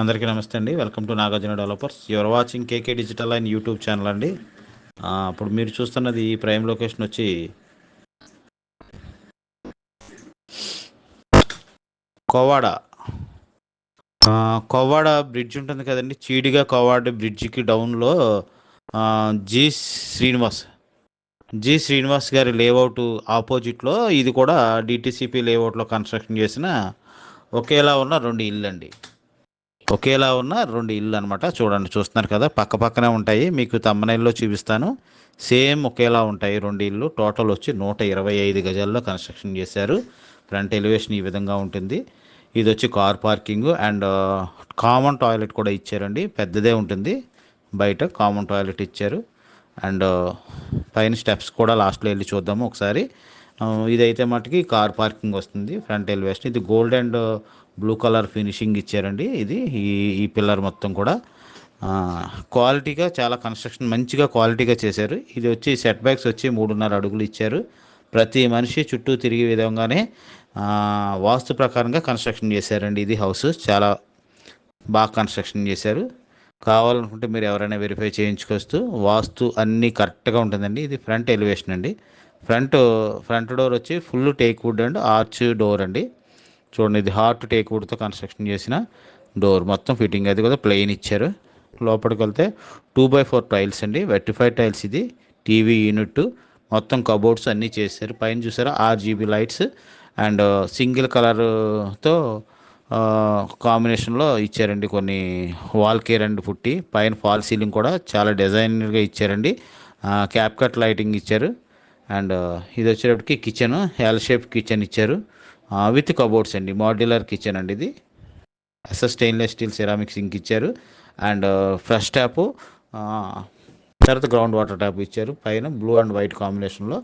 అందరికీ నమస్తే అండి. Welcome to Nagarjuna developers. Your watching KK digital and YouTube channel అండి. ఇప్పుడు మీరు చూస్తున్నది ఈ ప్రైమ్ లొకేషన్ వచ్చి కోవాడ. కోవాడ బ్రిడ్జ్ ఉంటుంది కదండి, చీడిగా కోవాడ బ్రిడ్జికి డౌన్లో జి శ్రీనివాస్ జి శ్రీనివాస్ గారి లేఅవుట్ ఆపోజిట్లో ఇది కూడా డిటీసీపీ లేఅవుట్లో కన్స్ట్రక్షన్ చేసిన ఒకేలా ఉన్న రెండు ఇల్లు అండి. ఒకేలా ఉన్న రెండు ఇల్లు అనమాట. చూడండి, చూస్తున్నారు కదా, పక్క పక్కనే ఉంటాయి. మీకు తమ్మనైల్లో చూపిస్తాను. సేమ్ ఒకేలా ఉంటాయి రెండు ఇల్లు. టోటల్ వచ్చి 125 గజాల్లో కన్స్ట్రక్షన్ చేశారు. ఫ్రంట్ ఎలివేషన్ ఈ విధంగా ఉంటుంది. ఇది వచ్చి car parking and common toilet కూడా ఇచ్చారండి. పెద్దదే ఉంటుంది. బయట కామన్ టాయిలెట్ ఇచ్చారు. అండ్ పైన స్టెప్స్ కూడా లాస్ట్లో వెళ్ళి చూద్దాము ఒకసారి. ఇదైతే మటుకి కార్ పార్కింగ్ వస్తుంది. ఫ్రంట్ ఎలివేషన్ ఇది gold and blue colour finishing ఇచ్చారండి. ఇది ఈ పిల్లర్ మొత్తం కూడా క్వాలిటీగా, చాలా కన్స్ట్రక్షన్ మంచిగా క్వాలిటీగా చేశారు. ఇది వచ్చి సెట్ బ్యాక్స్ వచ్చి 3.5 అడుగులు ఇచ్చారు. ప్రతి మనిషి చుట్టూ తిరిగే విధంగానే వాస్తు ప్రకారంగా కన్స్ట్రక్షన్ చేశారండి. ఇది హౌస్ చాలా బాగా కన్స్ట్రక్షన్ చేశారు. కావాలనుకుంటే మీరు ఎవరైనా వెరిఫై చేయించుకొస్తూ వాస్తు అన్నీ కరెక్ట్గా ఉంటుందండి. ఇది ఫ్రంట్ ఎలివేషన్ అండి. ఫ్రంట్ డోర్ వచ్చి full teak wood and arch door అండి. చూడండి, ఇది హార్ట్ టేక్ వుడ్తో కన్స్ట్రక్షన్ చేసిన డోర్ మొత్తం ఫిట్టింగ్ అది కూడా ప్లెయిన్ ఇచ్చారు. లోపలికి వెళ్తే 2x4 టైల్స్ అండి, వెట్టిఫైడ్ టైల్స్. ఇది టీవీ యూనిట్ మొత్తం కబోర్డ్స్ అన్నీ చేశారు. పైన చూసారా RGB లైట్స్ అండ్ సింగిల్ కలర్తో కాంబినేషన్లో ఇచ్చారండి. కొన్ని వాల్ కేర్ అండ్ పుట్టి పైన ఫాల్ సీలింగ్ కూడా చాలా డిజైనర్గా ఇచ్చారండి. క్యాప్ కట్ లైటింగ్ ఇచ్చారు. అండ్ ఇది వచ్చేటప్పటికి కిచెన్ ఎల్ షేప్ కిచెన్ ఇచ్చారు విత్ కబోర్డ్స్ అండి. మాడ్యులర్ కిచెన్ అండి ఇది. స్టెయిన్లెస్ స్టీల్ సిరామిక్ సింక్ ఇచ్చారు. అండ్ ఫ్రెష్ ట్యాప్, తర్వాత గ్రౌండ్ వాటర్ ట్యాప్ ఇచ్చారు. పైన బ్లూ అండ్ వైట్ కాంబినేషన్లో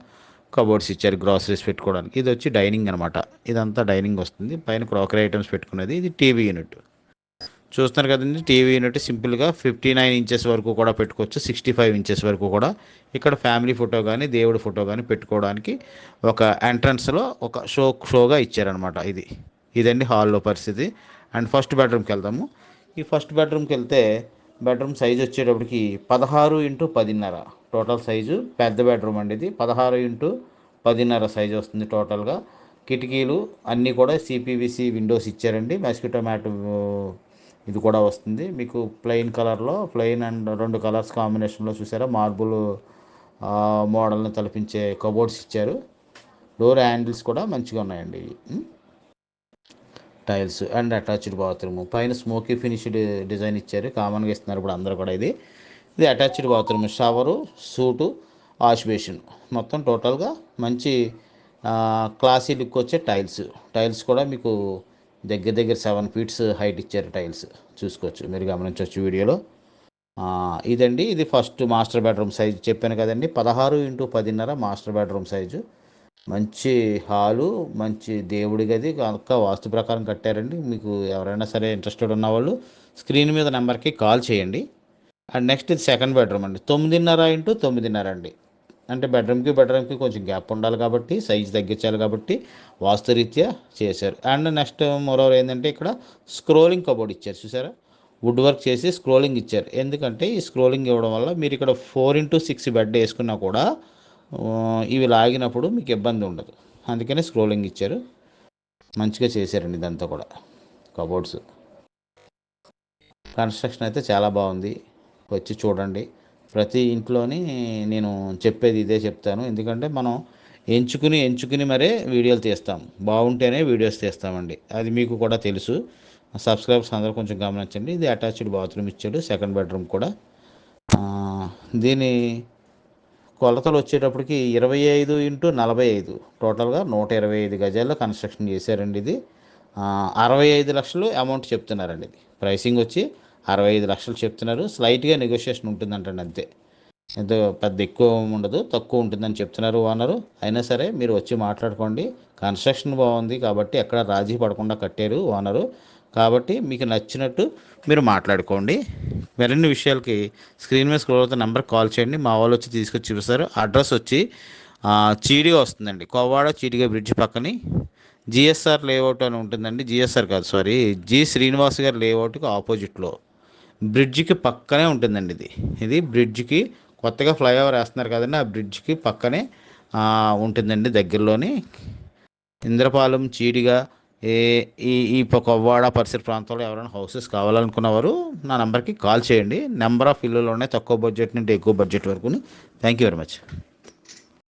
కబోర్డ్స్ ఇచ్చారు గ్రాసరీస్ పెట్టుకోవడానికి. ఇది వచ్చి డైనింగ్ అనమాట. ఇదంతా డైనింగ్ వస్తుంది. పైన క్రాకరీ ఐటమ్స్ పెట్టుకునేది. ఇది టీవీ యూనిట్. చూస్తున్నారు కదండి, టీవీ యూనిట్ సింపుల్గా 59 ఇంచెస్ వరకు కూడా పెట్టుకోవచ్చు, 65 ఇంచెస్ వరకు కూడా. ఇక్కడ ఫ్యామిలీ ఫోటో కానీ దేవుడి ఫోటో కానీ పెట్టుకోవడానికి ఒక ఎంట్రన్స్లో ఒక షోగా ఇచ్చారనమాట. ఇదండి హాల్లో పరిస్థితి. అండ్ ఫస్ట్ బెడ్రూమ్కి వెళ్దాము. ఈ ఫస్ట్ బెడ్రూమ్కి వెళ్తే బెడ్రూమ్ సైజు వచ్చేటప్పటికి 16x10.5 టోటల్ సైజు. పెద్ద బెడ్రూమ్ అండి ఇది. 16x10.5 సైజు వస్తుంది టోటల్గా. కిటికీలు అన్నీ కూడా CPVC విండోస్ ఇచ్చారండి. మస్కిటో మ్యాట్ ఇది కూడా వస్తుంది మీకు ప్లెయిన్ కలర్లో. ప్లెయిన్ అండ్ రెండు కలర్స్ కాంబినేషన్లో చూసారా, మార్బుల్ మోడల్ని తలపించే కబోర్డ్స్ ఇచ్చారు. డోర్ హ్యాండిల్స్ కూడా మంచిగా ఉన్నాయండి. Tiles and attached bathroom. పైన స్మోకీ ఫినిష్డ్ డిజైన్ ఇచ్చారు. కామన్గా ఇస్తున్నారు ఇప్పుడు అందరూ కూడా. ఇది attached bathroom, shower, suit, wash basin మొత్తం టోటల్గా మంచి క్లాసీ లుక్ వచ్చే టైల్స్ కూడా మీకు దగ్గర 7 feet హైట్ ఇచ్చారు. టైల్స్ చూసుకోవచ్చు, మీరు గమనించవచ్చు వీడియోలో. ఇదండి, ఇది ఫస్ట్ మాస్టర్ బెడ్రూమ్ సైజు చెప్పాను కదండి. 16x10.5 master bedroom size. మంచి హాలు, మంచి దేవుడి గది కనుక వాస్తు ప్రకారం కట్టారండి. మీకు ఎవరైనా సరే ఇంట్రెస్టెడ్ ఉన్నవాళ్ళు స్క్రీన్ మీద నెంబర్కి కాల్ చేయండి. అండ్ నెక్స్ట్ ఇది సెకండ్ బెడ్రూమ్ అండి. 9.5x9.5 అండి. అంటే బెడ్రూమ్కి కొంచెం గ్యాప్ ఉండాలి కాబట్టి, సైజ్ తగ్గించాలి కాబట్టి వాస్తురీత్యా చేశారు. అండ్ నెక్స్ట్ మరోవర్ ఏంటంటే ఇక్కడ స్క్రోలింగ్ కబోర్డ్ ఇచ్చారు. చూసారా, వుడ్ వర్క్ చేసి స్క్రోలింగ్ ఇచ్చారు. ఎందుకంటే ఈ స్క్రోలింగ్ ఇవ్వడం వల్ల మీరు ఇక్కడ 4x6 బెడ్ వేసుకున్నా కూడా ఇవి లాగినప్పుడు మీకు ఇబ్బంది ఉండదు. అందుకనే స్క్రోలింగ్ ఇచ్చారు. మంచిగా చేశారండి ఇదంతా కూడా. కబోర్డ్స్ కన్స్ట్రక్షన్ అయితే చాలా బాగుంది. వచ్చి చూడండి. ప్రతి ఇంట్లోని నేను చెప్పేది ఇదే చెప్తాను. ఎందుకంటే మనం ఎంచుకుని మరే వీడియోలు తీస్తాం. బాగుంటేనే వీడియోస్ తీస్తామండి. అది మీకు కూడా తెలుసు. సబ్స్క్రైబర్స్ అందరూ కొంచెం గమనించండి. ఇది అటాచ్డ్ బాత్రూమ్ ఇచ్చాడు, సెకండ్ బెడ్రూమ్ కూడా. దీని కొలతలు వచ్చేటప్పటికి 25x45 టోటల్గా 125 గజాల్లో కన్స్ట్రక్షన్ చేశారండి. ఇది 65 లక్షలు అమౌంట్ చెప్తున్నారండి. ఇది ప్రైసింగ్ వచ్చి 65 లక్షలు చెప్తున్నారు. స్లైట్గా నెగోషియేషన్ ఉంటుందంటండి, అంతే. ఎంతో పెద్ద ఎక్కువ ఉండదు, తక్కువ ఉంటుందని చెప్తున్నారు ఓనరు. అయినా సరే మీరు వచ్చి మాట్లాడుకోండి. కన్స్ట్రక్షన్ బాగుంది కాబట్టి ఎక్కడ రాజీ పడకుండా కట్టారు ఓనరు. కాబట్టి మీకు నచ్చినట్టు మీరు మాట్లాడుకోండి. మరిన్ని విషయాలకి స్క్రీన్ మీద స్క్రోల్ అవుతున్న నెంబర్కి కాల్ చేయండి. మా వాళ్ళు వచ్చి తీసుకొచ్చి చూపిస్తారు. అడ్రస్ వచ్చి చీడిగా వస్తుందండి. కోవాడ చీడిగా బ్రిడ్జ్ పక్కని జిఎస్ఆర్ లేఅవుట్ అని ఉంటుందండి. జిఎస్ఆర్ కాదు, సారీ, జి శ్రీనివాస్ గారి లేఅవుట్కి ఆపోజిట్లో బ్రిడ్జికి పక్కనే ఉంటుందండి ఇది. ఇది బ్రిడ్జికి కొత్తగా ఫ్లైఓవర్ వేస్తున్నారు కదండి, ఆ బ్రిడ్జికి పక్కనే ఉంటుందండి, దగ్గరలోని. ఇంద్రపాలెం, చీడిగా, ఏ ఈ కొవ్వాడ పరిసర ప్రాంతాల్లో ఎవరైనా హౌసెస్ కావాలనుకున్నవారు నా నెంబర్కి కాల్ చేయండి. నెంబర్ ఆఫ్ ఇల్లులు ఉన్నాయి, తక్కువ బడ్జెట్ నుండి ఎక్కువ బడ్జెట్ వరకు. Thank you very much.